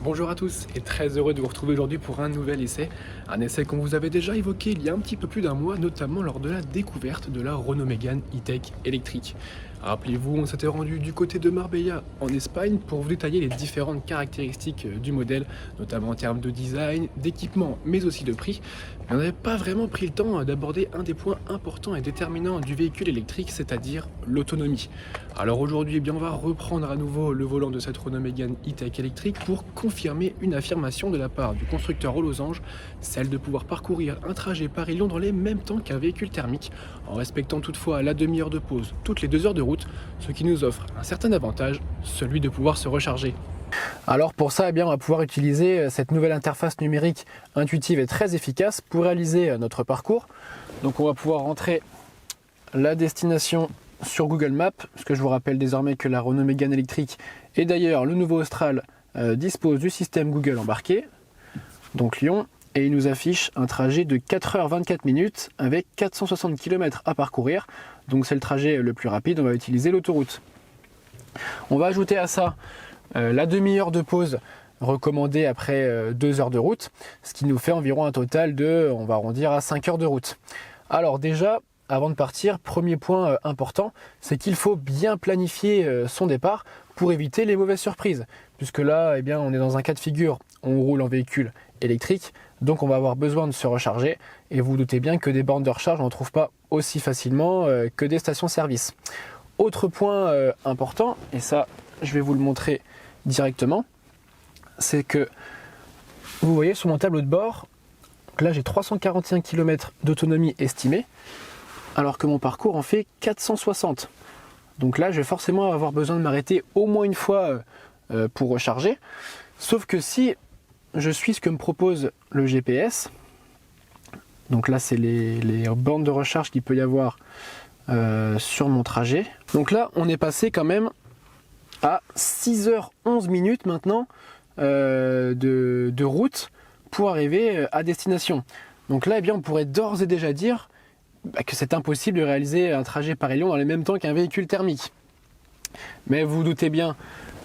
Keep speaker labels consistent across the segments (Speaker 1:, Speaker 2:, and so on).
Speaker 1: Bonjour à tous et très heureux de vous retrouver aujourd'hui pour un nouvel essai. Un essai qu'on vous avait déjà évoqué il y a un petit peu plus d'un mois, notamment lors de la découverte de la Renault Mégane E-Tech électrique. Rappelez-vous, on s'était rendu du côté de Marbella en Espagne pour vous détailler les différentes caractéristiques du modèle, notamment en termes de design, d'équipement, mais aussi de prix. Mais on n'avait pas vraiment pris le temps d'aborder un des points importants et déterminants du véhicule électrique, c'est-à-dire l'autonomie. Alors aujourd'hui, on va reprendre à nouveau le volant de cette Renault Mégane E-Tech électrique pour confirmer une affirmation de la part du constructeur aux losanges, celle de pouvoir parcourir un trajet Paris-Londres les mêmes temps qu'un véhicule thermique, en respectant toutefois la demi-heure de pause toutes les 2 heures de route, ce qui nous offre un certain avantage, celui de pouvoir se recharger. Alors pour ça, on va pouvoir utiliser cette nouvelle interface numérique intuitive et très efficace pour réaliser notre parcours. Donc on va pouvoir rentrer la destination sur Google Maps, parce que je vous rappelle désormais que la Renault Mégane électrique et d'ailleurs le nouveau Austral dispose du système Google embarqué, donc Lyon, et il nous affiche un trajet de 4h24 avec 460 km à parcourir, donc c'est le trajet le plus rapide, on va utiliser l'autoroute. On va ajouter à ça la demi-heure de pause recommandée après 2 heures de route, ce qui nous fait environ un total de, on va arrondir à 5 heures de route. Alors déjà, avant de partir, premier point important, c'est qu'il faut bien planifier son départ pour éviter les mauvaises surprises. Puisque là, on est dans un cas de figure, on roule en véhicule électrique, donc on va avoir besoin de se recharger. Et vous vous doutez bien que des bornes de recharge, on ne trouve pas aussi facilement que des stations-service. Autre point important, et ça, je vais vous le montrer directement, c'est que vous voyez sur mon tableau de bord, là j'ai 341 km d'autonomie estimée, alors que mon parcours en fait 460. Donc là, je vais forcément avoir besoin de m'arrêter au moins une fois pour recharger. Sauf que si je suis ce que me propose le GPS, donc là, c'est les bornes de recharge qu'il peut y avoir sur mon trajet. Donc là, on est passé quand même à 6h11 maintenant de route pour arriver à destination. Donc là, on pourrait d'ores et déjà dire que c'est impossible de réaliser un trajet Paris-Lyon dans les mêmes temps qu'un véhicule thermique. Mais vous vous doutez bien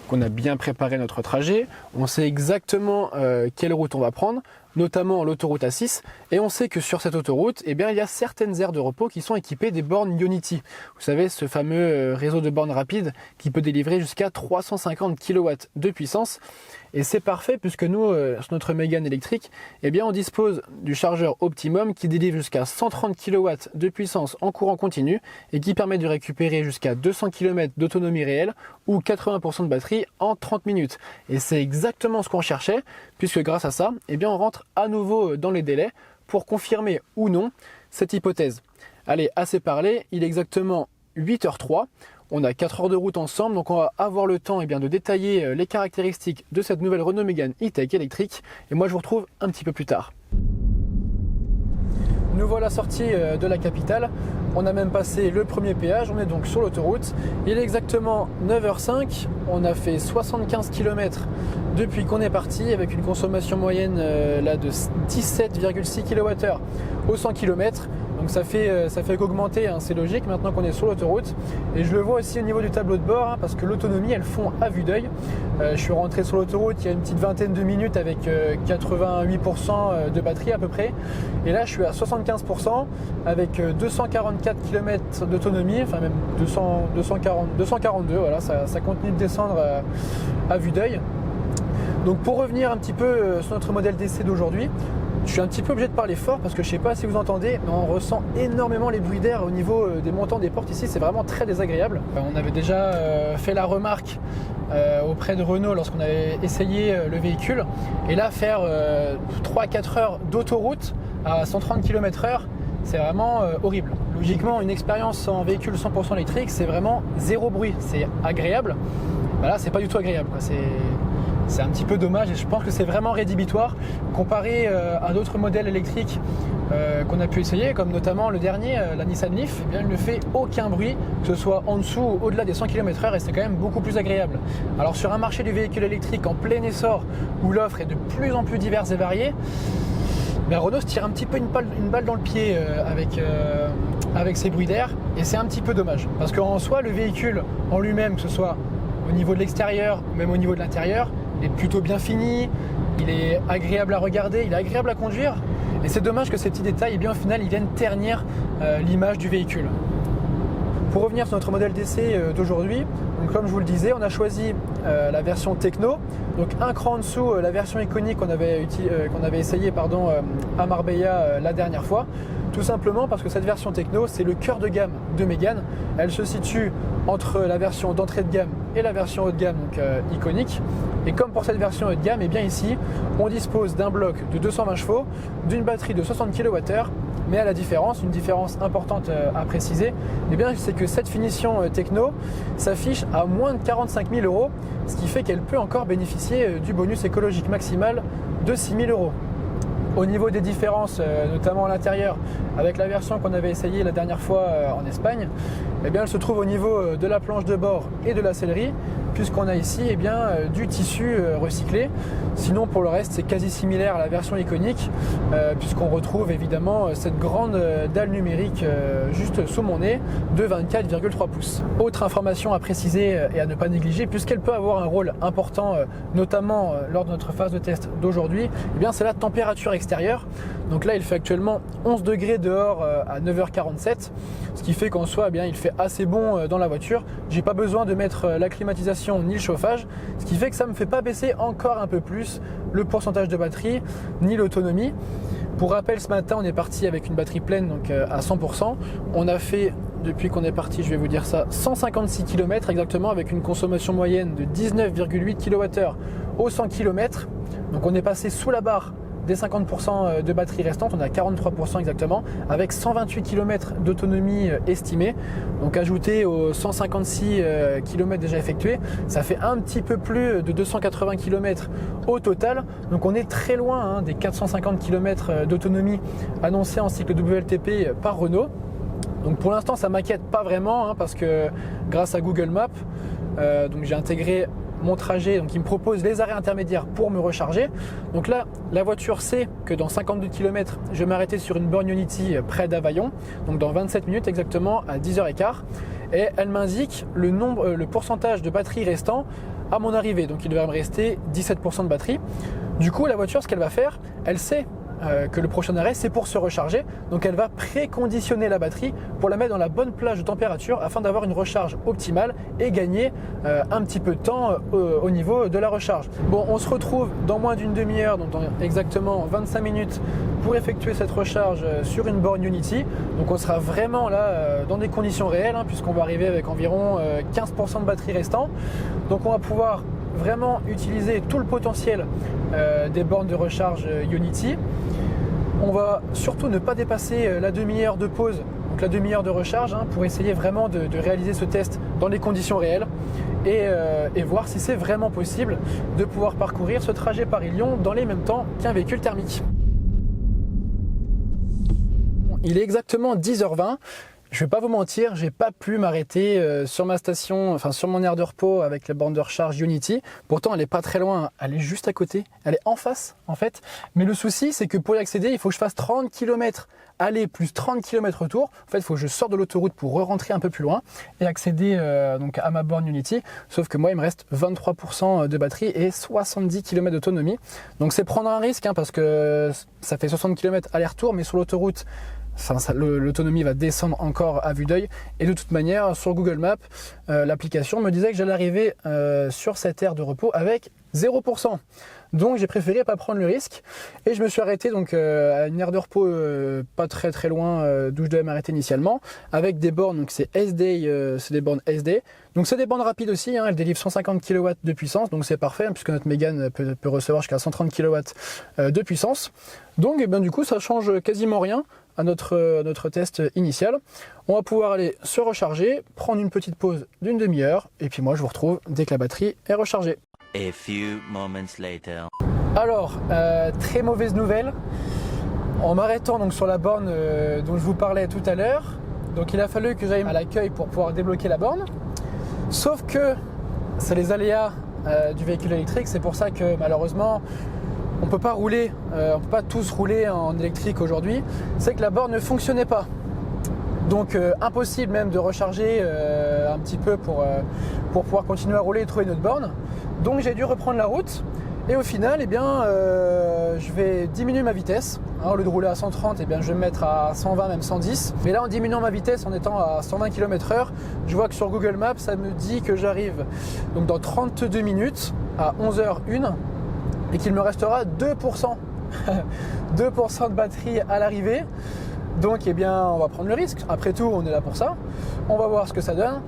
Speaker 1: qu'on a bien préparé notre trajet, on sait exactement quelle route on va prendre, notamment l'autoroute A6, et on sait que sur cette autoroute, il y a certaines aires de repos qui sont équipées des bornes Ionity. Vous savez, ce fameux réseau de bornes rapides qui peut délivrer jusqu'à 350 kW de puissance. Et c'est parfait puisque nous, sur notre Mégane électrique, on dispose du chargeur Optimum qui délivre jusqu'à 130 kW de puissance en courant continu et qui permet de récupérer jusqu'à 200 km d'autonomie réelle ou 80% de batterie en 30 minutes. Et c'est exactement ce qu'on cherchait puisque grâce à ça, on rentre à nouveau dans les délais pour confirmer ou non cette hypothèse. Allez, assez parlé, il est exactement 8h03. On a 4 heures de route ensemble, donc on va avoir le temps de détailler les caractéristiques de cette nouvelle Renault Mégane E-Tech électrique. Et moi, je vous retrouve un petit peu plus tard. Nous voilà sortis de la capitale. On a même passé le premier péage, on est donc sur l'autoroute. Il est exactement 9h05, on a fait 75 km depuis qu'on est parti avec une consommation moyenne de 17,6 kWh au 100 km. Donc ça fait qu'augmenter, c'est logique maintenant qu'on est sur l'autoroute. Et je le vois aussi au niveau du tableau de bord, parce que l'autonomie elle fond à vue d'œil. Je suis rentré sur l'autoroute il y a une petite vingtaine de minutes avec 88% de batterie à peu près. Et là je suis à 75% avec 244 km d'autonomie, enfin même 242, voilà, ça continue de descendre à vue d'œil. Donc pour revenir un petit peu sur notre modèle d'essai d'aujourd'hui, je suis un petit peu obligé de parler fort parce que je ne sais pas si vous entendez, mais on ressent énormément les bruits d'air au niveau des montants des portes ici, c'est vraiment très désagréable. On avait déjà fait la remarque auprès de Renault lorsqu'on avait essayé le véhicule, et là faire 3-4 heures d'autoroute à 130 km/h, c'est vraiment horrible. Logiquement, une expérience en véhicule 100% électrique, c'est vraiment zéro bruit, c'est agréable. Là, c'est pas du tout agréable, quoi. C'est un petit peu dommage et je pense que c'est vraiment rédhibitoire comparé à d'autres modèles électriques qu'on a pu essayer, comme notamment le dernier, la Nissan Leaf. Il ne fait aucun bruit, que ce soit en dessous ou au-delà des 100 km/h, et c'est quand même beaucoup plus agréable. Alors sur un marché du véhicule électrique en plein essor où l'offre est de plus en plus diverse et variée, Renault se tire un petit peu une balle dans le pied avec ces bruits d'air, et c'est un petit peu dommage parce qu'en soi le véhicule en lui-même, que ce soit au niveau de l'extérieur, même au niveau de l'intérieur,
Speaker 2: il est plutôt bien fini, il est agréable à regarder, il est agréable à conduire. Et c'est dommage que ces petits détails, eh bien, au final, ils viennent ternir l'image du véhicule. Pour revenir sur notre modèle d'essai d'aujourd'hui, donc comme je vous le disais, on a choisi la version Techno, donc un cran en dessous la version iconique qu'on avait essayé à Marbella la dernière fois, tout simplement parce que cette version Techno, c'est le cœur de gamme de Mégane. Elle se situe entre la version d'entrée de gamme et la version haut de gamme, donc iconique. Et comme pour cette version haut de gamme, et bien ici, on dispose d'un bloc de 220 chevaux, d'une batterie de 60 kWh, mais à la différence, une différence importante à préciser, eh bien, c'est que cette finition Techno s'affiche à moins de 45 000 €, ce qui fait qu'elle peut encore bénéficier du bonus écologique maximal de 6 000 €. Au niveau des différences, notamment à l'intérieur, avec la version qu'on avait essayée la dernière fois en Espagne, eh bien, elle se trouve au niveau de la planche de bord et de la sellerie, puisqu'on a ici eh bien, du tissu recyclé. Sinon, pour le reste, c'est quasi similaire à la version iconique, puisqu'on retrouve évidemment cette grande dalle numérique juste sous mon nez de 24,3 pouces. Autre information à préciser et à ne pas négliger, puisqu'elle peut avoir un rôle important, notamment lors de notre phase de test d'aujourd'hui, eh bien, c'est la température extérieure. Donc là, il fait actuellement 11 degrés dehors à 9h47, ce qui fait qu'en soi, eh bien, il fait assez bon dans la voiture. J'ai pas besoin de mettre la climatisation ni le chauffage, ce qui fait que ça ne me fait pas baisser encore un peu plus le pourcentage de batterie ni l'autonomie. Pour rappel, ce matin, on est parti avec une batterie pleine, donc à 100%. On a fait, depuis qu'on est parti, je vais vous dire ça, 156 km exactement, avec une consommation moyenne de 19,8 kWh au 100 km. Donc on est passé sous la barre des 50% de batterie restante, on a 43% exactement, avec 128 km d'autonomie estimée. Donc ajouté aux 156 km déjà effectués, ça fait un petit peu plus de 280 km au total. Donc on est très loin des 450 km d'autonomie annoncée en cycle WLTP par Renault. Donc pour l'instant ça m'inquiète pas vraiment, parce que grâce à Google Maps, donc j'ai intégré mon trajet, donc il me propose les arrêts intermédiaires pour me recharger. Donc là, la voiture sait que dans 52 km, je vais m'arrêter sur une borne Ionity près d'Availlon, donc dans 27 minutes exactement à 10h15. Et elle m'indique le pourcentage de batterie restant à mon arrivée. Donc il devrait me rester 17% de batterie. Du coup, la voiture, ce qu'elle va faire, elle sait que le prochain arrêt c'est pour se recharger, donc elle va préconditionner la batterie pour la mettre dans la bonne plage de température afin d'avoir une recharge optimale et gagner un petit peu de temps au niveau de la recharge. Bon, on se retrouve dans moins d'une demi-heure, donc dans exactement 25 minutes pour effectuer cette recharge sur une borne Ionity. Donc on sera vraiment là dans des conditions réelles, puisqu'on va arriver avec environ 15% de batterie restant. Donc on va pouvoir vraiment utiliser tout le potentiel des bornes de recharge Ionity. On va surtout ne pas dépasser la demi-heure de pause, donc la demi-heure de recharge, pour essayer vraiment de réaliser ce test dans les conditions réelles et voir si c'est vraiment possible de pouvoir parcourir ce trajet Paris-Lyon dans les mêmes temps qu'un véhicule thermique. Il est exactement 10h20. Je vais pas vous mentir, j'ai pas pu m'arrêter sur ma station, enfin sur mon aire de repos avec la borne de recharge Ionity. Pourtant, elle est pas très loin, elle est juste à côté, elle est en face en fait. Mais le souci, c'est que pour y accéder, il faut que je fasse 30 km aller plus 30 km retour. En fait, il faut que je sorte de l'autoroute pour rentrer un peu plus loin et accéder donc à ma borne Ionity. Sauf que moi, il me reste 23% de batterie et 70 km d'autonomie. Donc c'est prendre un risque, parce que ça fait 60 km aller-retour, mais sur l'autoroute, l'autonomie va descendre encore à vue d'œil. Et de toute manière, sur Google Maps, l'application me disait que j'allais arriver sur cette aire de repos avec 0%. Donc j'ai préféré pas prendre le risque et je me suis arrêté donc à une aire de repos pas très loin d'où je devais m'arrêter initialement, avec des bornes, donc c'est SD, c'est des bornes SD. Donc c'est des bornes rapides aussi, elles délivrent 150 kW de puissance, donc c'est parfait, puisque notre Mégane peut recevoir jusqu'à 130 kW de puissance. Donc et bien, du coup ça change quasiment rien à notre test initial. On va pouvoir aller se recharger, prendre une petite pause d'une demi-heure, et puis moi je vous retrouve dès que la batterie est rechargée.
Speaker 3: A few moments later.
Speaker 2: Alors, très mauvaise nouvelle. En m'arrêtant donc sur la borne dont je vous parlais tout à l'heure, donc il a fallu que j'aille à l'accueil pour pouvoir débloquer la borne. Sauf que c'est les aléas du véhicule électrique, c'est pour ça que malheureusement on peut pas tous rouler en électrique aujourd'hui. C'est que la borne ne fonctionnait pas. Donc impossible même de recharger un petit peu pour pouvoir continuer à rouler et trouver notre borne. Donc j'ai dû reprendre la route et au final eh bien, je vais diminuer ma vitesse. Hein, au lieu de rouler à 130, eh bien, je vais me mettre à 120, même 110. Mais là en diminuant ma vitesse, en étant à 120 km/h, je vois que sur Google Maps ça me dit que j'arrive donc dans 32 minutes à 11h01 et qu'il me restera 2%. 2% de batterie à l'arrivée. Donc eh bien on va prendre le risque, après tout on est là pour ça, on va voir ce que ça donne.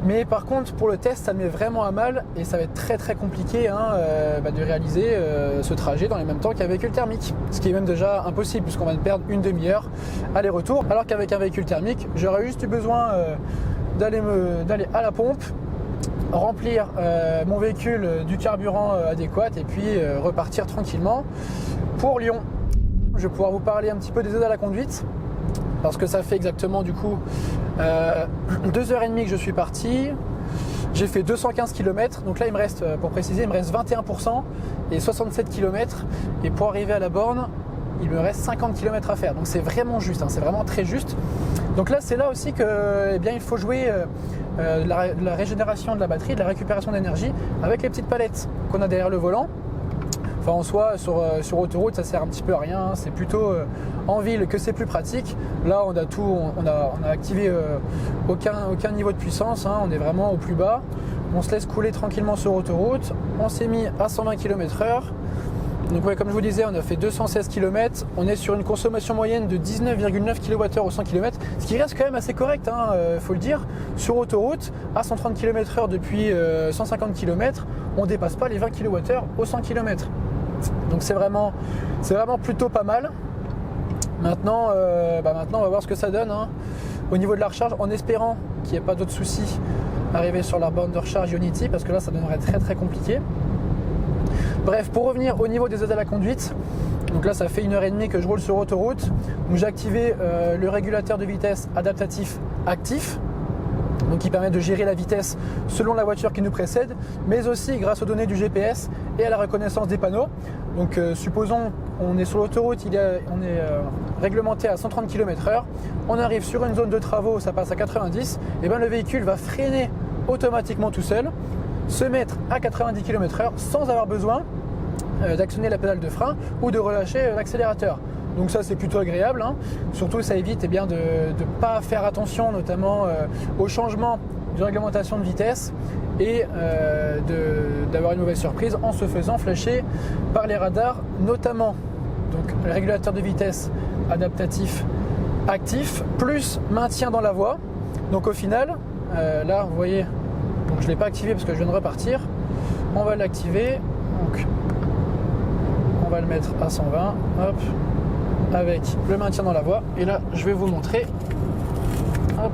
Speaker 2: Mais par contre pour le test ça me met vraiment à mal et ça va être très très compliqué de réaliser ce trajet dans les mêmes temps qu'un véhicule thermique. Ce qui est même déjà impossible puisqu'on va perdre une demi-heure aller-retour. Alors qu'avec un véhicule thermique j'aurais juste eu besoin d'aller à la pompe, remplir mon véhicule du carburant adéquat et puis repartir tranquillement pour Lyon. Je vais pouvoir vous parler un petit peu des aides à la conduite parce que ça fait exactement du coup 2h30 que je suis parti. J'ai fait 215 km, donc là il me reste, pour préciser, il me reste 21% et 67 km et pour arriver à la borne il me reste 50 km à faire, donc c'est vraiment juste, hein, c'est vraiment très juste. Donc là c'est là aussi que eh bien, il faut jouer la régénération de la batterie, de la récupération d'énergie avec les petites palettes qu'on a derrière le volant. Enfin, en soi, sur autoroute, ça sert un petit peu à rien. C'est plutôt en ville que c'est plus pratique. Là, on a tout, on a activé aucun niveau de puissance. Hein, on est vraiment au plus bas. On se laisse couler tranquillement sur autoroute. On s'est mis à 120 km/h. Donc, ouais, comme je vous disais, on a fait 216 km. On est sur une consommation moyenne de 19,9 kWh au 100 km, ce qui reste quand même assez correct, hein, faut le dire. Sur autoroute, à 130 km/h depuis 150 km, on ne dépasse pas les 20 kWh au 100 km. Donc c'est vraiment plutôt pas mal. Maintenant, on va voir ce que ça donne hein, au niveau de la recharge, en espérant qu'il n'y ait pas d'autres soucis arriver sur la borne de recharge Ionity, parce que là ça deviendrait très très compliqué. Bref, pour revenir au niveau des aides à la conduite, donc là ça fait 1h30 que je roule sur autoroute. Donc j'ai activé le régulateur de vitesse adaptatif actif, donc qui permet de gérer la vitesse selon la voiture qui nous précède, mais aussi grâce aux données du GPS et à la reconnaissance des panneaux. Donc supposons on est sur l'autoroute, on est réglementé à 130 km/h, on arrive sur une zone de travaux, ça passe à 90, et bien le véhicule va freiner automatiquement tout seul, se mettre à 90 km/h sans avoir besoin d'actionner la pédale de frein ou de relâcher l'accélérateur. Donc ça c'est plutôt agréable, hein. Surtout ça évite de ne pas faire attention notamment au changement de réglementation de vitesse et d'avoir une mauvaise surprise en se faisant flasher par les radars notamment. Donc le régulateur de vitesse adaptatif actif plus maintien dans la voie. Donc au final, là vous voyez, donc je ne l'ai pas activé parce que je viens de repartir, on va l'activer, donc on va le mettre à 120, hop, avec le maintien dans la voie. Et là, je vais vous montrer. Hop.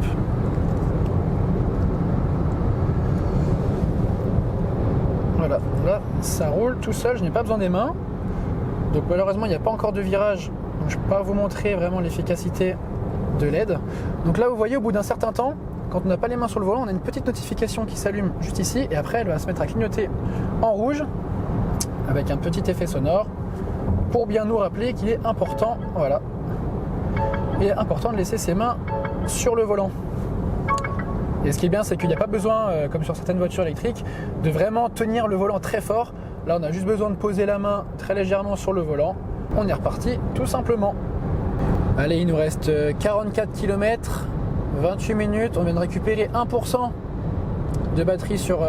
Speaker 2: Voilà, là, ça roule tout seul, je n'ai pas besoin des mains. Donc malheureusement, il n'y a pas encore de virage. Donc je ne peux pas vous montrer vraiment l'efficacité de l'aide. Donc là, vous voyez, au bout d'un certain temps, quand on n'a pas les mains sur le volant, on a une petite notification qui s'allume juste ici. Et après, elle va se mettre à clignoter en rouge avec un petit effet sonore, pour bien nous rappeler qu'il est important, voilà, il est important de laisser ses mains sur le volant. Et ce qui est bien, c'est qu'il n'y a pas besoin, comme sur certaines voitures électriques, de vraiment tenir le volant très fort. Là, on a juste besoin de poser la main très légèrement sur le volant. On est reparti, tout simplement. Allez, il nous reste 44 km, 28 minutes. On vient de récupérer 1% de batterie sur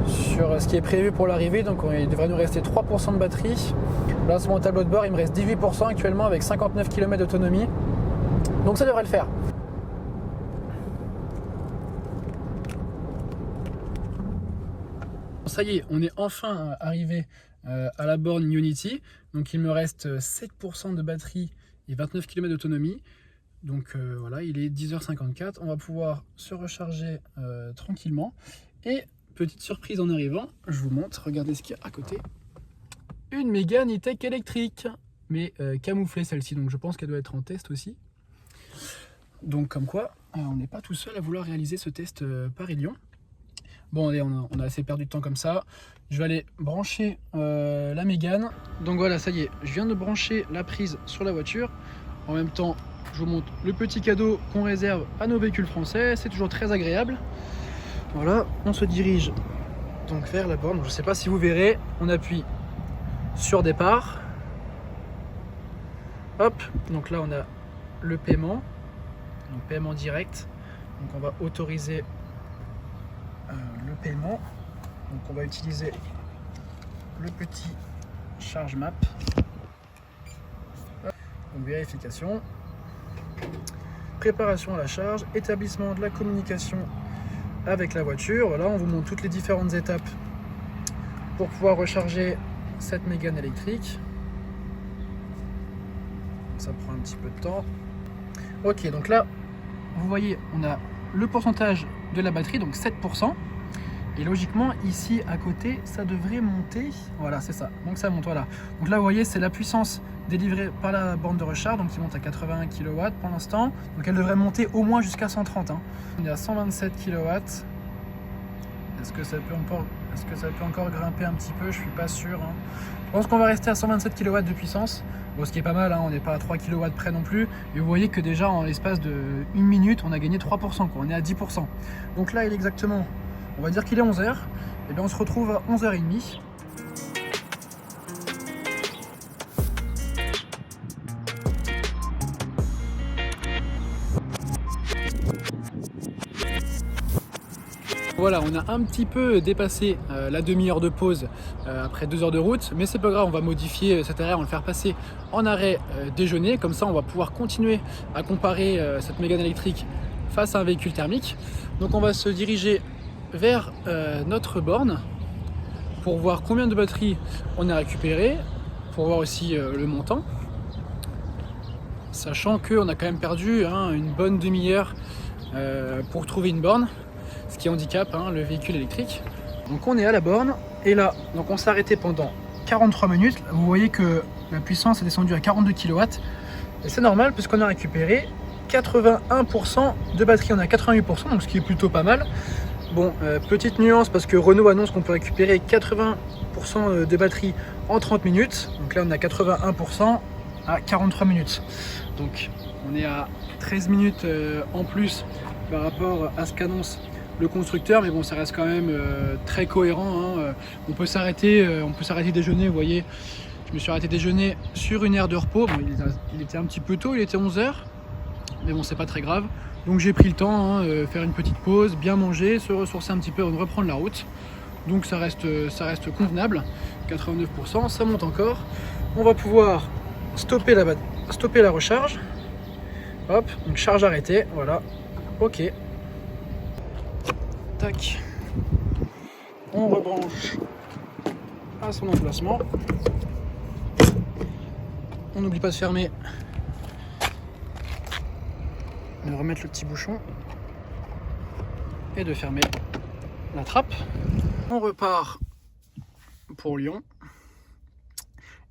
Speaker 2: ce qui est prévu pour l'arrivée, donc il devrait nous rester 3% de batterie. Là sur mon tableau de bord il me reste 18% actuellement avec 59 km d'autonomie, donc ça devrait le faire. Ça y est, on est enfin arrivé à la borne Ionity, donc il me reste 7% de batterie et 29 km d'autonomie. Donc voilà, il est 10h54, on va pouvoir se recharger tranquillement. Et petite surprise en arrivant, je vous montre, regardez ce qu'il y a à côté. Une Mégane E-Tech électrique, mais camouflée celle-ci, donc je pense qu'elle doit être en test aussi. Donc comme quoi, on n'est pas tout seul à vouloir réaliser ce test Paris-Lyon. Bon, allez, on a assez perdu de temps comme ça. Je vais aller brancher la Mégane. Donc voilà, ça y est, je viens de brancher la prise sur la voiture. En même temps, je vous montre le petit cadeau qu'on réserve à nos véhicules français, c'est toujours très agréable. Voilà, on se dirige donc vers la borne. Je ne sais pas si vous verrez, on appuie sur départ. Hop, donc là on a le paiement, donc paiement direct. Donc on va autoriser le paiement. Donc on va utiliser le petit charge map. Donc vérification, préparation à la charge, établissement de la communication avec la voiture. Voilà, on vous montre toutes les différentes étapes pour pouvoir recharger cette Mégane électrique. Ça prend un petit peu de temps. Ok, donc là, vous voyez, on a le pourcentage de la batterie, donc 7%. Et logiquement, ici à côté, ça devrait monter. Voilà, c'est ça. Donc ça monte, voilà. Donc là, vous voyez, c'est la puissance délivrée par la borne de recharge, donc qui monte à 81 kW pour l'instant. Donc elle devrait monter au moins jusqu'à 130. Hein. On est à 127 kW. Est-ce que ça peut encore grimper un petit peu? Je suis pas sûr. Hein. Je pense qu'on va rester à 127 kW de puissance. Bon, ce qui est pas mal, hein, on n'est pas à 3 kW près non plus. Et vous voyez que déjà en l'espace de 1 minute, on a gagné 3%, quoi. On est à 10%. Donc là, il est exactement, on va dire qu'il est 11h. Et bien on se retrouve à 11h30. Voilà, on a un petit peu dépassé la demi-heure de pause après 2 heures de route, mais c'est pas grave, on va modifier cet arrêt, on va le faire passer en arrêt déjeuner, comme ça on va pouvoir continuer à comparer cette Mégane électrique face à un véhicule thermique. Donc on va se diriger vers notre borne pour voir combien de batterie on a récupéré, pour voir aussi le montant, sachant qu'on a quand même perdu une bonne demi-heure pour trouver une borne, ce qui handicape le véhicule électrique. Donc on est à la borne et là, donc on s'est arrêté pendant 43 minutes. Vous voyez que la puissance est descendue à 42 kW et c'est normal puisqu'on a récupéré 81% de batterie. On a 88%, donc ce qui est plutôt pas mal. Bon, petite nuance parce que Renault annonce qu'on peut récupérer 80% de batterie en 30 minutes. Donc là on a 81% à 43 minutes. Donc on est à 13 minutes en plus par rapport à ce qu'annonce le constructeur, mais bon, ça reste quand même très cohérent. On peut s'arrêter déjeuner. Vous voyez, je me suis arrêté déjeuner sur une aire de repos. Bon, il était un petit peu tôt, il était 11h, mais bon, c'est pas très grave. Donc j'ai pris le temps, faire une petite pause, bien manger, se ressourcer un petit peu avant de reprendre la route. Donc ça reste convenable. 89%, ça monte encore. On va pouvoir stopper la recharge. Hop, donc charge arrêtée, voilà. Ok. Tac. On rebranche à son emplacement. On n'oublie pas de fermer, de remettre le petit bouchon et de fermer la trappe. On repart pour Lyon.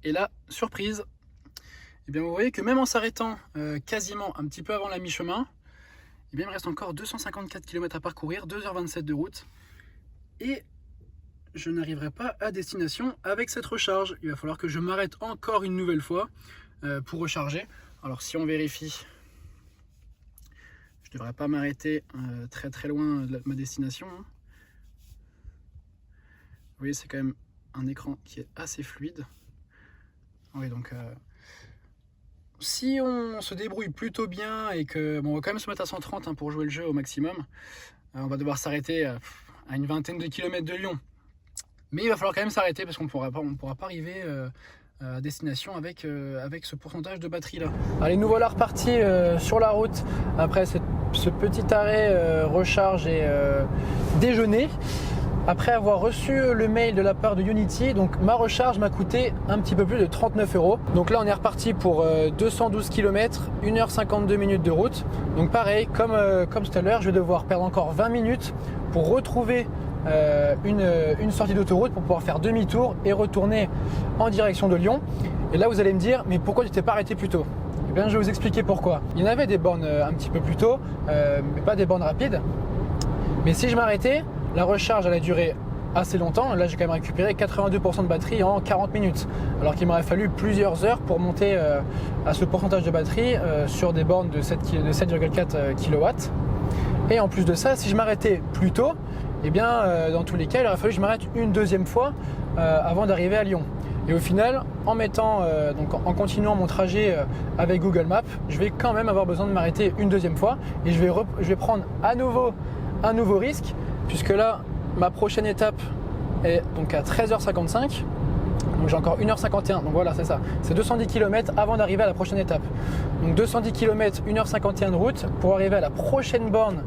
Speaker 2: Et là, surprise, eh bien vous voyez que même en s'arrêtant quasiment un petit peu avant la mi-chemin, eh bien il me reste encore 254 km à parcourir, 2h27 de route. Et je n'arriverai pas à destination avec cette recharge. Il va falloir que je m'arrête encore une nouvelle fois pour recharger. Alors si on vérifie, je ne devrais pas m'arrêter très très loin de ma destination. Vous voyez, c'est quand même un écran qui est assez fluide. Oui, donc si on se débrouille plutôt bien et que on va quand même se mettre à 130 pour jouer le jeu au maximum, on va devoir s'arrêter à une vingtaine de kilomètres de Lyon. Mais il va falloir quand même s'arrêter parce qu'on pourra pas arriver à destination avec ce pourcentage de batterie là. Allez, nous voilà repartis sur la route après ce petit arrêt recharge et déjeuner. Après avoir reçu le mail de la part de Unity, donc ma recharge m'a coûté un petit peu plus de 39 €. Donc là on est reparti pour 212 km, 1h52 minutes de route. Donc pareil, comme tout à l'heure, je vais devoir perdre encore 20 minutes pour retrouver une sortie d'autoroute pour pouvoir faire demi-tour et retourner en direction de Lyon. Et là vous allez me dire, mais pourquoi tu t'es pas arrêté plus tôt? Eh bien je vais vous expliquer pourquoi. Il y en avait des bornes un petit peu plus tôt, mais pas des bornes rapides. Mais si je m'arrêtais, la recharge allait durer assez longtemps. Là, j'ai quand même récupéré 82% de batterie en 40 minutes, alors qu'il m'aurait fallu plusieurs heures pour monter à ce pourcentage de batterie sur des bornes de 7,4 kW. Et en plus de ça, si je m'arrêtais plus tôt, eh bien, dans tous les cas, il aurait fallu que je m'arrête une deuxième fois avant d'arriver à Lyon. Et au final, en continuant mon trajet avec Google Maps, je vais quand même avoir besoin de m'arrêter une deuxième fois et je vais prendre à nouveau un nouveau risque, puisque là, ma prochaine étape est donc à 13h55. Donc j'ai encore 1h51, donc voilà, c'est ça. C'est 210 km avant d'arriver à la prochaine étape. Donc 210 km, 1h51 de route pour arriver à la prochaine borne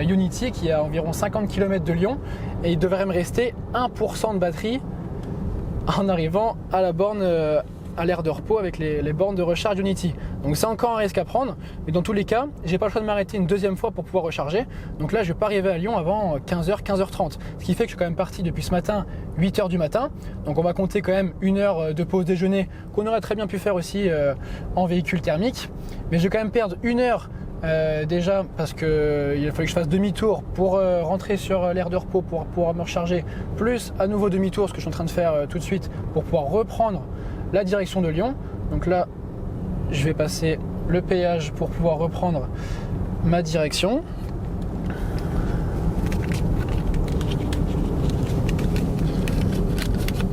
Speaker 2: Unity qui est à environ 50 km de Lyon. Et il devrait me rester 1% de batterie en arrivant à la borne à l'aire de repos avec les bornes de recharge Unity. Donc c'est encore un risque à prendre, mais dans tous les cas, j'ai pas le choix de m'arrêter une deuxième fois pour pouvoir recharger. Donc là, je vais pas arriver à Lyon avant 15h, 15h30. Ce qui fait que je suis quand même parti depuis ce matin, 8h du matin. Donc on va compter quand même une heure de pause déjeuner qu'on aurait très bien pu faire aussi en véhicule thermique. Mais je vais quand même perdre une heure déjà parce qu'il a fallu que je fasse demi-tour pour rentrer sur l'aire de repos pour pouvoir me recharger, plus à nouveau demi-tour, ce que je suis en train de faire tout de suite pour pouvoir reprendre la direction de Lyon. Donc là, je vais passer le péage pour pouvoir reprendre ma direction.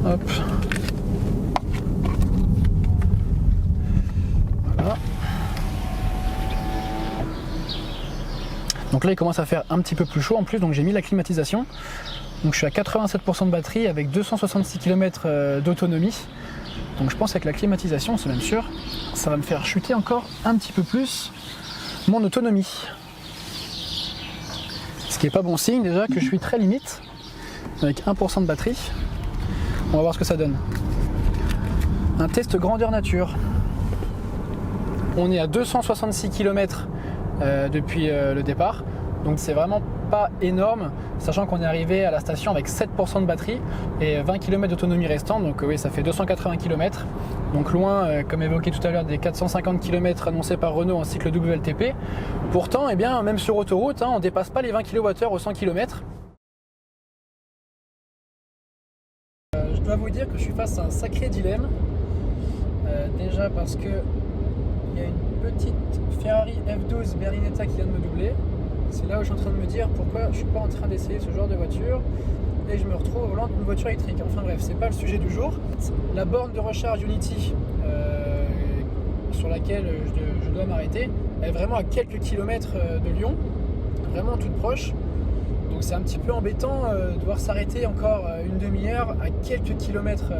Speaker 2: Hop. Voilà. Donc là, il commence à faire un petit peu plus chaud en plus, donc j'ai mis la climatisation. Donc je suis à 87% de batterie avec 266 km d'autonomie. Donc je pense qu'avec la climatisation, c'est même sûr, ça va me faire chuter encore un petit peu plus mon autonomie. Ce qui n'est pas bon signe déjà, que je suis très limite, avec 1% de batterie. On va voir ce que ça donne. Un test grandeur nature. On est à 266 km depuis le départ, donc c'est vraiment pas énorme, sachant qu'on est arrivé à la station avec 7% de batterie et 20 km d'autonomie restante, donc oui, ça fait 280 km, donc loin, comme évoqué tout à l'heure, des 450 km annoncés par Renault en cycle WLTP. Pourtant, eh bien, même sur autoroute, on ne dépasse pas les 20 kWh au 100 km. Je dois vous dire que je suis face à un sacré dilemme, déjà parce que il y a une petite Ferrari F12 Berlinetta qui vient de me doubler. C'est là où je suis en train de me dire pourquoi je ne suis pas en train d'essayer ce genre de voiture et je me retrouve au volant d'une voiture électrique. Enfin bref, c'est pas le sujet du jour. La borne de recharge Unity sur laquelle je dois m'arrêter, elle est vraiment à quelques kilomètres de Lyon, vraiment toute proche. Donc c'est un petit peu embêtant de devoir s'arrêter encore une demi-heure à quelques kilomètres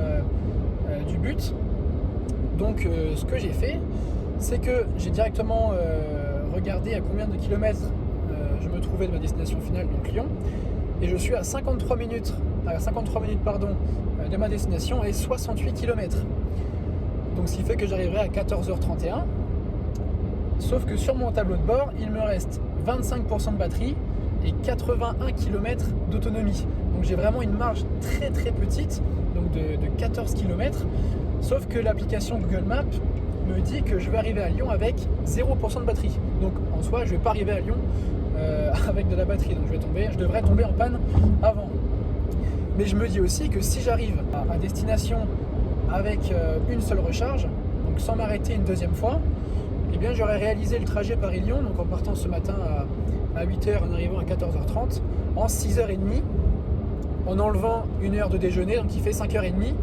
Speaker 2: du but. Donc ce que j'ai fait, c'est que j'ai directement regardé à combien de kilomètres je me trouvais de ma destination finale, donc Lyon, et je suis à 53 minutes de ma destination et 68 km. Donc ce qui fait que j'arriverai à 14h31, sauf que sur mon tableau de bord, il me reste 25% de batterie et 81 km d'autonomie. Donc j'ai vraiment une marge très très petite, donc de 14 km, sauf que l'application Google Maps me dit que je vais arriver à Lyon avec 0% de batterie. Donc en soi, je ne vais pas arriver à Lyon avec de la batterie, donc je devrais tomber en panne avant. Mais je me dis aussi que si j'arrive à destination avec une seule recharge, donc sans m'arrêter une deuxième fois, eh bien j'aurais réalisé le trajet Paris-Lyon, donc en partant ce matin à 8h, en arrivant à 14h30, en 6h30, en enlevant une heure de déjeuner, donc qui fait 5h30.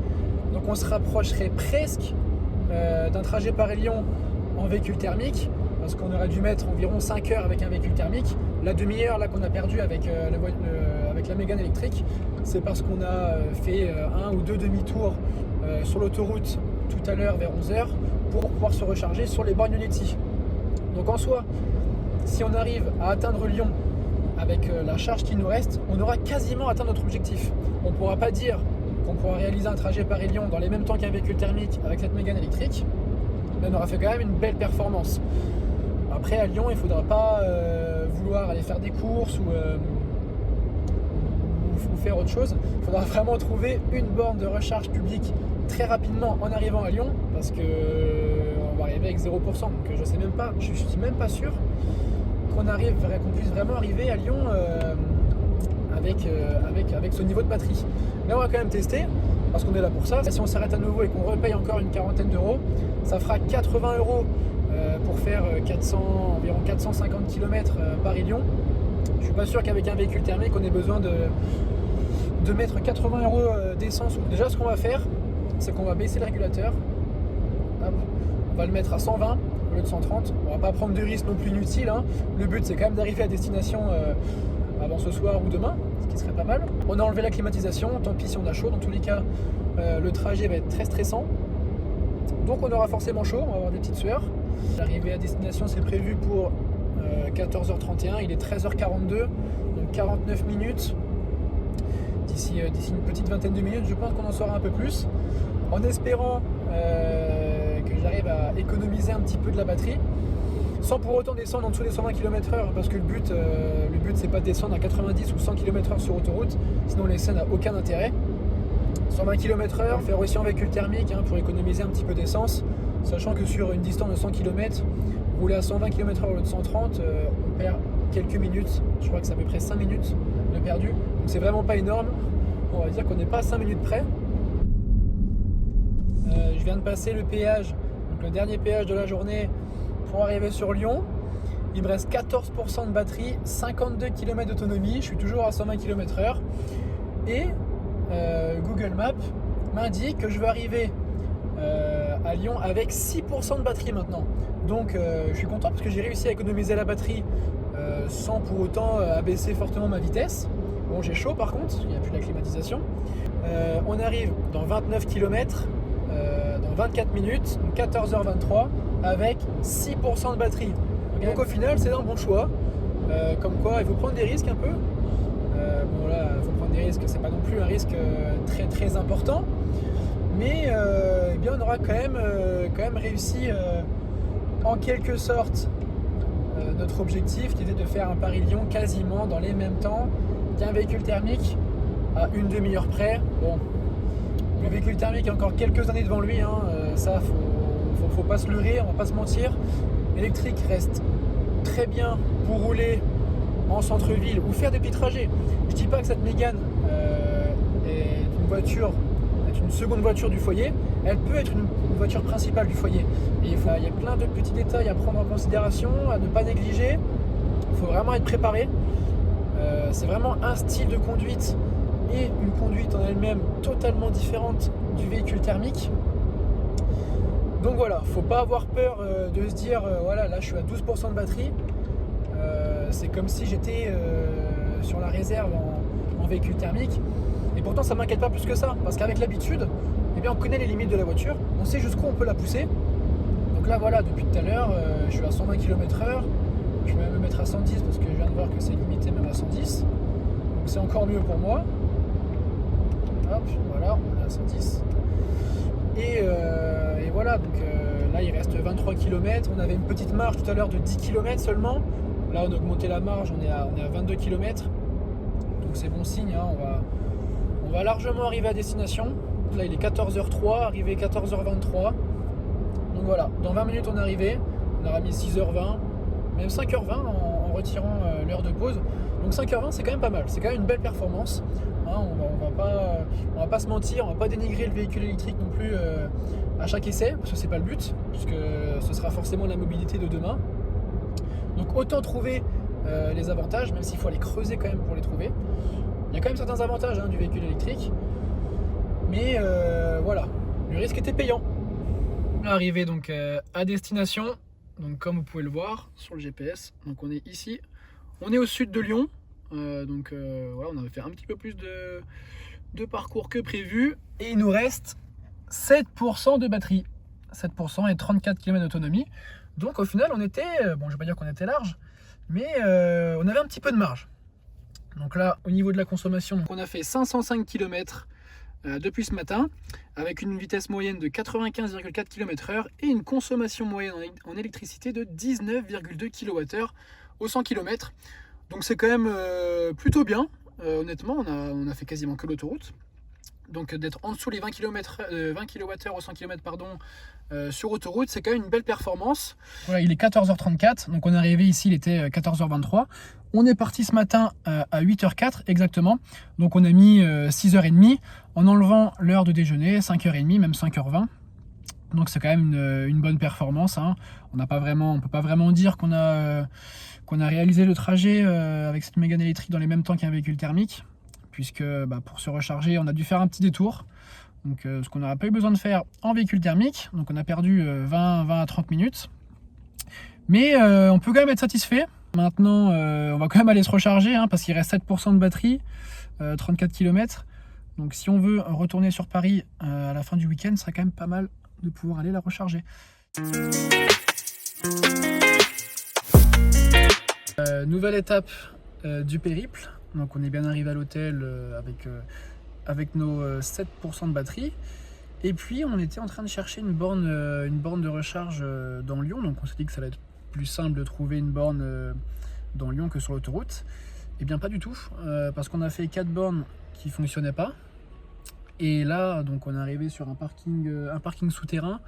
Speaker 2: Donc on se rapprocherait presque d'un trajet Paris-Lyon en véhicule thermique, parce qu'on aurait dû mettre environ 5 heures avec un véhicule thermique. La demi-heure là qu'on a perdu avec la Mégane électrique, c'est parce qu'on a fait un ou deux demi-tours sur l'autoroute tout à l'heure vers 11h pour pouvoir se recharger sur les bornes Unity. Donc en soi, si on arrive à atteindre Lyon avec la charge qui nous reste, on aura quasiment atteint notre objectif. On ne pourra pas dire qu'on pourra réaliser un trajet Paris-Lyon dans les mêmes temps qu'un véhicule thermique avec cette Mégane électrique, mais on aura fait quand même une belle performance. Après à Lyon, il ne faudra pas vouloir aller faire des courses ou faire autre chose. Il faudra vraiment trouver une borne de recharge publique très rapidement en arrivant à Lyon, parce que on va arriver avec 0%. Donc je ne suis même pas sûr qu'on puisse vraiment arriver à Lyon avec ce niveau de batterie. Mais on va quand même tester, parce qu'on est là pour ça. Si on s'arrête à nouveau et qu'on repaye encore une quarantaine d'euros, ça fera 80 euros pour faire environ 450 km Paris-Lyon. Je suis pas sûr qu'avec un véhicule thermique on ait besoin de mettre 80 euros d'essence. Déjà, ce qu'on va faire, c'est qu'on va baisser le régulateur. Hop. On va le mettre à 120 au lieu de 130. On va pas prendre de risques non plus inutiles, hein. Le but, c'est quand même d'arriver à destination avant ce soir ou demain, ce qui serait pas mal. On a enlevé la climatisation, tant pis si on a chaud. Dans tous les cas, le trajet va être très stressant. Donc on aura forcément chaud, on va avoir des petites sueurs. L'arrivée à destination, c'est prévu pour 14h31. Il est 13h42, donc 49 minutes. D'ici une petite vingtaine de minutes, je pense qu'on en saura un peu plus. En espérant que j'arrive à économiser un petit peu de la batterie, sans pour autant descendre en dessous des 120 km/h, parce que le but c'est pas de descendre à 90 ou 100 km/h sur autoroute, sinon l'essai n'a aucun intérêt. 120 km/h, faire aussi en véhicule thermique pour économiser un petit peu d'essence, sachant que sur une distance de 100 km, rouler à 120 km/h au lieu de 130, on perd quelques minutes. Je crois que c'est à peu près 5 minutes de perdu, donc c'est vraiment pas énorme. On va dire qu'on n'est pas à 5 minutes près. Je viens de passer le péage, donc le dernier péage de la journée pour arriver sur Lyon. Il me reste 14% de batterie, 52 km d'autonomie, je suis toujours à 120 km/h et Google Maps m'indique que je vais arriver à Lyon avec 6% de batterie maintenant. Donc je suis content parce que j'ai réussi à économiser la batterie sans pour autant abaisser fortement ma vitesse. Bon, j'ai chaud par contre, il n'y a plus de la climatisation. On arrive dans 29 km, dans 24 minutes, donc 14h23, avec 6% de batterie. Donc au final, c'est un bon choix. Comme quoi, il faut prendre des risques un peu. Bon là, il faut prendre des risques, c'est pas non plus un risque très très important. Mais eh bien, on aura quand même réussi en quelque sorte notre objectif, qui était de faire un Paris-Lyon quasiment dans les mêmes temps qu'un véhicule thermique, à une demi-heure près. Bon, le véhicule thermique a encore quelques années devant lui, ça faut pas se leurrer, on va pas se mentir. L'électrique reste très bien pour rouler en centre-ville ou faire des petits trajets. Je dis pas que cette Mégane est une seconde voiture du foyer, elle peut être une voiture principale du foyer. Et il y a plein de petits détails à prendre en considération, à ne pas négliger. Il faut vraiment être préparé. C'est vraiment un style de conduite et une conduite en elle-même totalement différente du véhicule thermique. Donc voilà, faut pas avoir peur de se dire voilà, là je suis à 12% de batterie. C'est comme si j'étais sur la réserve en véhicule thermique. Et pourtant ça m'inquiète pas plus que ça, parce qu'avec l'habitude, eh bien, on connaît les limites de la voiture, on sait jusqu'où on peut la pousser. Donc là voilà, depuis tout à l'heure, je suis à 120 km/h. Je vais me mettre à 110 parce que je viens de voir que c'est limité même à 110. Donc c'est encore mieux pour moi. Hop, voilà, on est à 110. Et voilà, donc là il reste 23 km. On avait une petite marge tout à l'heure de 10 km seulement. Là on a augmenté la marge, on est à 22 km. Donc c'est bon signe, on va largement arriver à destination. Là il est 14h03, arrivé 14h23. Donc voilà, dans 20 minutes on est arrivé. On aura mis 6h20. Même 5h20 en retirant l'heure de pause. Donc 5h20 c'est quand même pas mal, c'est quand même une belle performance. On va pas se mentir, on va pas dénigrer le véhicule électrique non plus à chaque essai, parce que c'est pas le but, puisque ce sera forcément la mobilité de demain. Donc autant trouver les avantages, même s'il faut aller creuser quand même pour les trouver. Il y a quand même certains avantages du véhicule électrique, mais voilà, le risque était payant. Arrivé donc à destination. Donc comme vous pouvez le voir sur le GPS, donc on est ici, on est au sud de Lyon, voilà, on avait fait un petit peu plus de parcours que prévu, et il nous reste 7% de batterie, 7% et 34 km d'autonomie. Donc au final on était, bon je vais pas dire qu'on était large, mais on avait un petit peu de marge. Donc là au niveau de la consommation, donc on a fait 505 km depuis ce matin, avec une vitesse moyenne de 95,4 km/h et une consommation moyenne en électricité de 19,2 kWh au 100 km. Donc c'est quand même plutôt bien, honnêtement, on a fait quasiment que l'autoroute. donc d'être en dessous les 20 kWh au 100 km sur autoroute, c'est quand même une belle performance. Voilà, il est 14h34, donc on est arrivé ici, il était 14h23. On est parti ce matin à 8h04 exactement, donc on a mis 6h30 en enlevant l'heure de déjeuner, 5h30, même 5h20. Donc c'est quand même une bonne performance, hein. On peut pas vraiment dire qu'on a réalisé le trajet avec cette Mégane électrique dans les mêmes temps qu'un véhicule thermique, puisque pour se recharger on a dû faire un petit détour, donc ce qu'on n'aurait pas eu besoin de faire en véhicule thermique. Donc on a perdu 20 à 30 minutes, mais on peut quand même être satisfait. Maintenant on va quand même aller se recharger, hein, parce qu'il reste 7% de batterie, 34 km. Donc si on veut retourner sur Paris à la fin du week-end, ce serait quand même pas mal de pouvoir aller la recharger. Nouvelle étape du périple. Donc on est bien arrivé à l'hôtel avec nos 7% de batterie. Et puis on était en train de chercher une borne de recharge dans Lyon. Donc on s'est dit que ça allait être plus simple de trouver une borne dans Lyon que sur l'autoroute. Et bien pas du tout, parce qu'on a fait 4 bornes qui ne fonctionnaient pas. Et là, donc on est arrivé sur un parking souterrain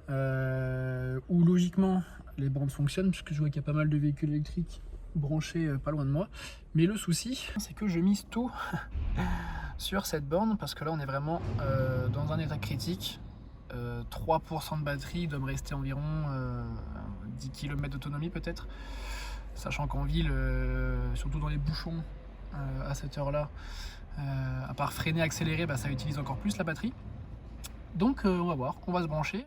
Speaker 2: où logiquement les bornes fonctionnent, puisque je vois qu'il y a pas mal de véhicules électriques branchés pas loin de moi. Mais le souci, c'est que je mise tout sur cette borne, parce que là on est vraiment dans un état critique. 3% de batterie, il doit me rester environ 10 km d'autonomie peut-être, sachant qu'en ville, surtout dans les bouchons à cette heure-là, à part freiner, accélérer, ça utilise encore plus la batterie. Donc on va voir, on va se brancher.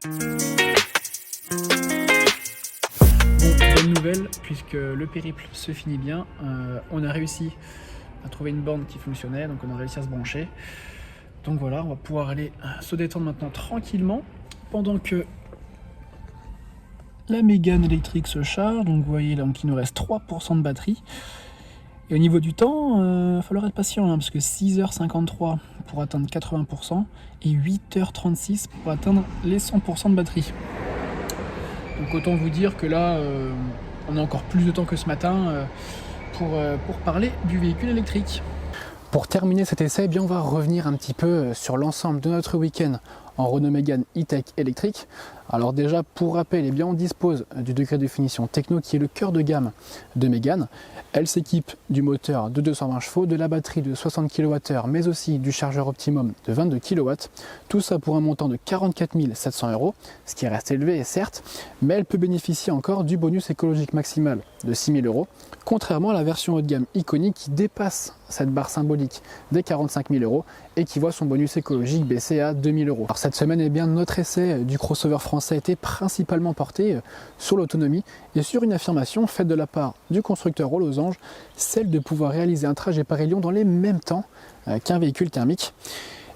Speaker 2: Bon, bonne nouvelle, puisque le périple se finit bien. On a réussi à trouver une borne qui fonctionnait, donc on a réussi à se brancher. Donc voilà, on va pouvoir aller se détendre maintenant tranquillement, pendant que la Mégane électrique se charge. Donc vous voyez là, il nous reste 3% de batterie. Et au niveau du temps, il va falloir être patient, hein, parce que 6h53 pour atteindre 80% et 8h36 pour atteindre les 100% de batterie. Donc autant vous dire que là, on a encore plus de temps que ce matin pour parler du véhicule électrique. Pour terminer cet essai, on va revenir un petit peu sur l'ensemble de notre week-end en Renault Mégane E-Tech électrique. Alors déjà, pour rappel, on dispose du degré de finition techno qui est le cœur de gamme de Mégane. Elle s'équipe du moteur de 220 chevaux, de la batterie de 60 kWh, mais aussi du chargeur optimum de 22 kW. Tout ça pour un montant de 44 700 €, ce qui reste élevé certes, mais elle peut bénéficier encore du bonus écologique maximal de 6 000 €, contrairement à la version haut de gamme iconique qui dépasse cette barre symbolique des 45 000 € et qui voit son bonus écologique baisser à 2 000 €. Alors cette semaine, notre essai du crossover français était principalement porté sur l'autonomie et sur une affirmation faite de la part du constructeur aux losanges, celle de pouvoir réaliser un trajet Paris-Lyon dans les mêmes temps qu'un véhicule thermique.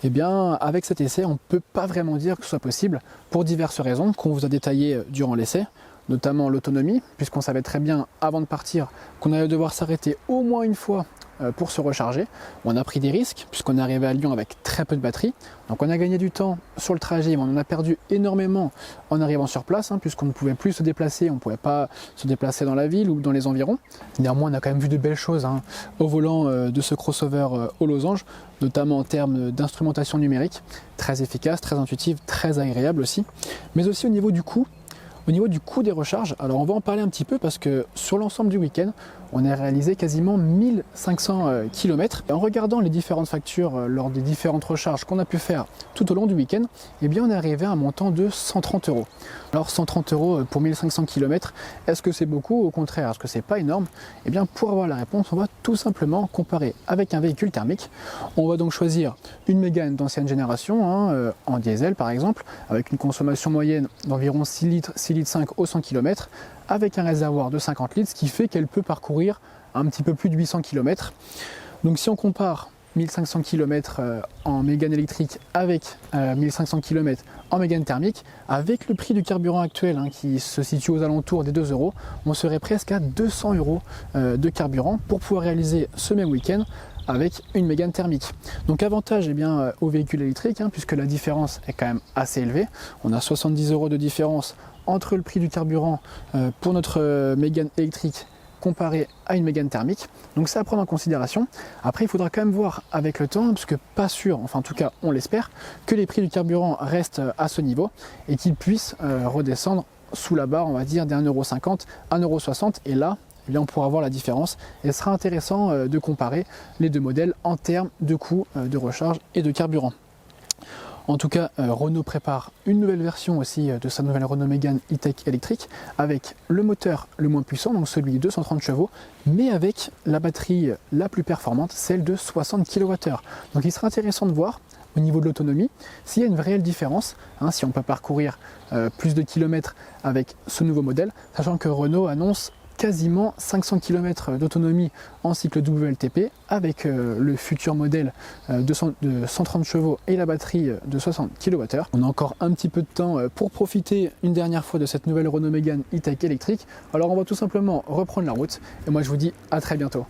Speaker 2: Avec cet essai, on ne peut pas vraiment dire que ce soit possible pour diverses raisons qu'on vous a détaillées durant l'essai, notamment l'autonomie, puisqu'on savait très bien avant de partir qu'on allait devoir s'arrêter au moins une fois pour se recharger. On a pris des risques puisqu'on est arrivé à Lyon avec très peu de batterie, donc on a gagné du temps sur le trajet, mais on en a perdu énormément en arrivant sur place, puisqu'on ne pouvait plus se déplacer, on ne pouvait pas se déplacer dans la ville ou dans les environs. Néanmoins, on a quand même vu de belles choses au volant de ce crossover aux losanges, notamment en termes d'instrumentation numérique, très efficace, très intuitive, très agréable aussi, mais aussi au niveau du coût. Au niveau du coût des recharges, alors on va en parler un petit peu parce que sur l'ensemble du week-end, on a réalisé quasiment 1500 km. Et en regardant les différentes factures lors des différentes recharges qu'on a pu faire tout au long du week-end, on est arrivé à un montant de 130 €. Alors 130 € pour 1500 km, est-ce que c'est beaucoup? Au contraire, est-ce que c'est pas énorme? Pour avoir la réponse, on va tout simplement comparer avec un véhicule thermique. On va donc choisir une Mégane d'ancienne génération, en diesel par exemple, avec une consommation moyenne d'environ 6 litres 5 au 100 km, avec un réservoir de 50 litres, ce qui fait qu'elle peut parcourir un petit peu plus de 800 km. Donc si on compare 1500 km en Mégane électrique avec 1500 km en Mégane thermique, avec le prix du carburant actuel qui se situe aux alentours des 2 €, on serait presque à 200 € de carburant pour pouvoir réaliser ce même week-end avec une Mégane thermique. Donc avantage au véhicule électrique, puisque la différence est quand même assez élevée. On a 70 € de différence entre le prix du carburant pour notre Mégane électrique comparé à une Mégane thermique. Donc c'est à prendre en considération. Après, il faudra quand même voir avec le temps, parce que pas sûr, enfin en tout cas on l'espère, que les prix du carburant restent à ce niveau et qu'ils puissent redescendre sous la barre, on va dire, des 1,50 €, 1,60 €. Et là, eh bien, on pourra voir la différence et ce sera intéressant de comparer les deux modèles en termes de coût de recharge et de carburant. En tout cas, Renault prépare une nouvelle version aussi de sa nouvelle Renault Mégane E-Tech électrique avec le moteur le moins puissant, donc celui de 230 chevaux, mais avec la batterie la plus performante, celle de 60 kWh. Donc il sera intéressant de voir au niveau de l'autonomie s'il y a une réelle différence, si on peut parcourir plus de kilomètres avec ce nouveau modèle, sachant que Renault annonce quasiment 500 km d'autonomie en cycle WLTP avec le futur modèle de 130 chevaux et la batterie de 60 kWh. On a encore un petit peu de temps pour profiter une dernière fois de cette nouvelle Renault Mégane E-Tech électrique. Alors on va tout simplement reprendre la route et moi je vous dis à très bientôt.